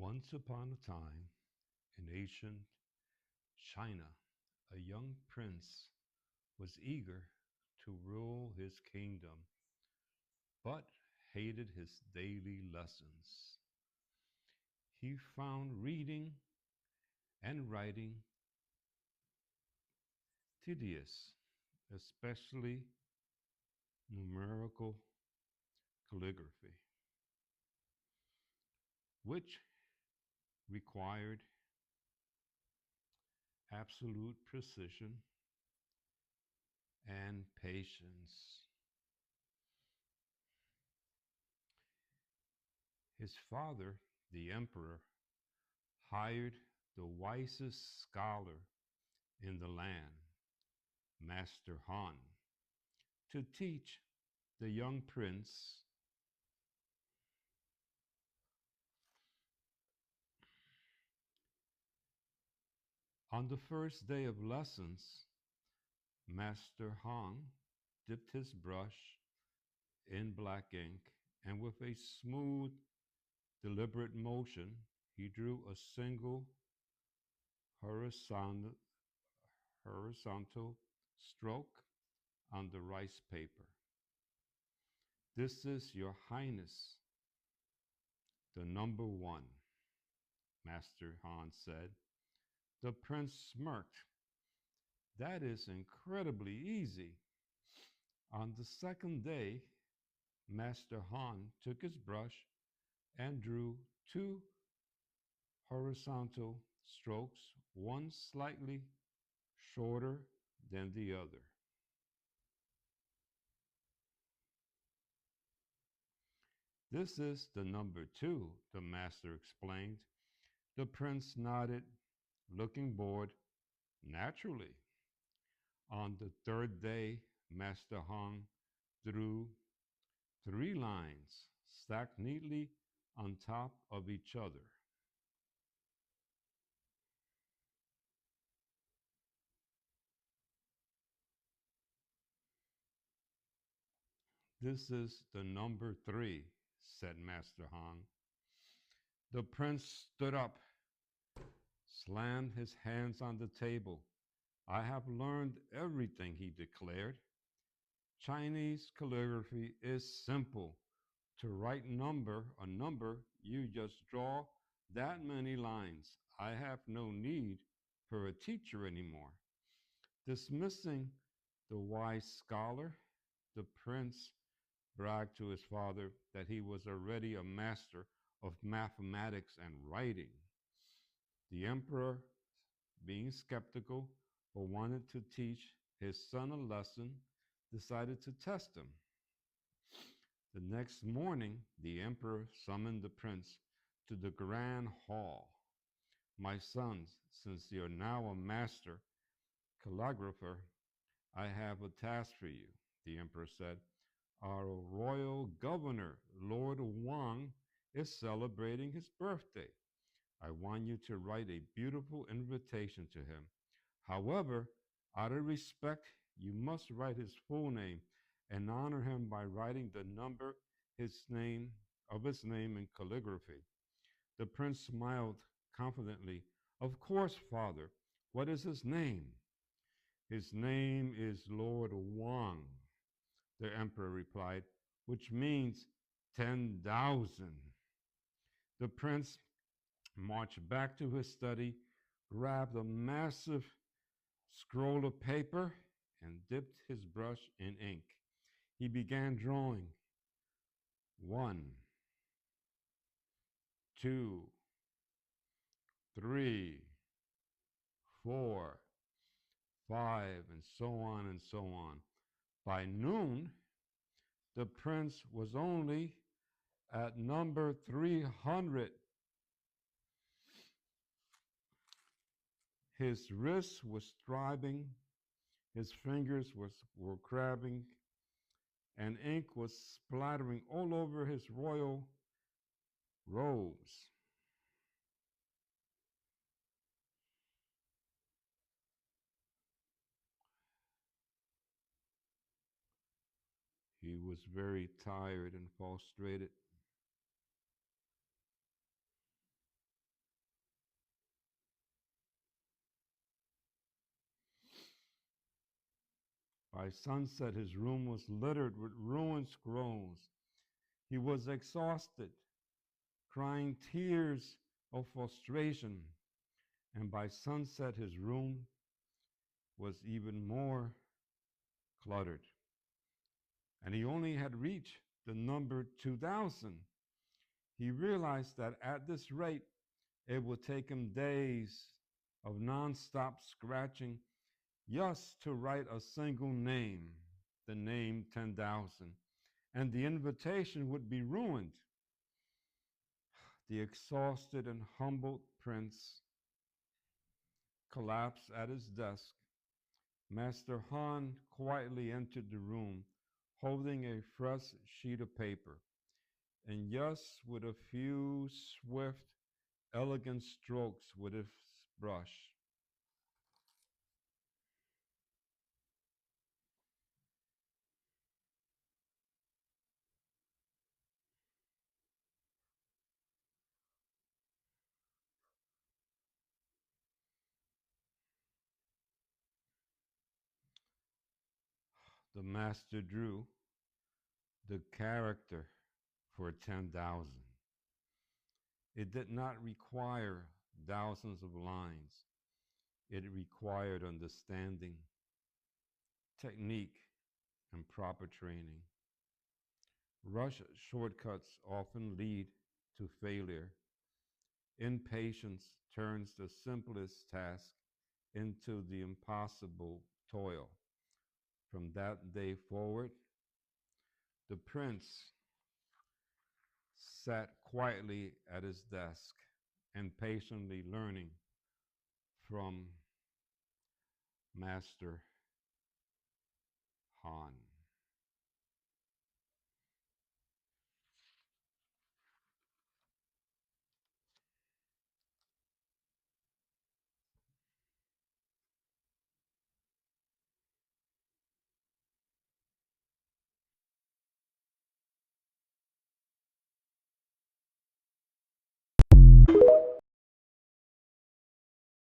Once upon a time, in ancient China, a young prince was eager to rule his kingdom, but hated his daily lessons. He found reading and writing tedious, especially numerical calligraphy, which required absolute precision and patience. His father, the emperor, hired the wisest scholar in the land, Master Han, to teach the young prince. On the first day of lessons, Master Han dipped his brush in black ink and with a smooth, deliberate motion, he drew a single horizontal, horizontal stroke on the rice paper. This is, Your Highness, the number one, Master Han said. The prince smirked. That is incredibly easy. On the second day, Master Han took his brush and drew two horizontal strokes, one slightly shorter than the other. This is the number two, the master explained. The prince nodded, looking bored. Naturally. On the third day, Master Han drew three lines stacked neatly on top of each other. This is the number three, said Master Han. The prince stood up, slammed his hands on the table. I have learned everything, he declared. Chinese calligraphy is simple. To write a number, you just draw that many lines. I have no need for a teacher anymore. Dismissing the wise scholar, the prince bragged to his father that he was already a master of mathematics and writing. The emperor, being skeptical but wanted to teach his son a lesson, decided to test him. The next morning, the emperor summoned the prince to the grand hall. My sons, since you're now a master calligrapher, I have a task for you, the emperor said. Our royal governor, Lord Wang, is celebrating his birthday. I want you to write a beautiful invitation to him. However, out of respect, you must write his full name and honor him by writing the number his name in calligraphy. The prince smiled confidently. Of course, father. What is his name? His name is Lord Wang, the emperor replied, which means 10,000. The prince marched back to his study, grabbed a massive scroll of paper, and dipped his brush in ink. He began drawing. 1, 2, 3, 4, 5, and so on and so on. By noon, the prince was only at number 300. His wrist was throbbing, his fingers were crabbing, and ink was splattering all over his royal robes. He was very tired and frustrated. By sunset, his room was littered with ruined scrolls. He was exhausted, crying tears of frustration. And by sunset, his room was even more cluttered. And he only had reached the number 2000. He realized that at this rate, it would take him days of nonstop scratching just to write a single name, the name 10,000, and the invitation would be ruined. The exhausted and humbled prince collapsed at his desk. Master Han quietly entered the room, holding a fresh sheet of paper, and just with a few swift, elegant strokes with his brush, the master drew the character for 10,000. It did not require thousands of lines. It required understanding, technique, and proper training. Rush shortcuts often lead to failure. Impatience turns the simplest task into the impossible toil. From that day forward, the prince sat quietly at his desk and patiently learning from Master Han.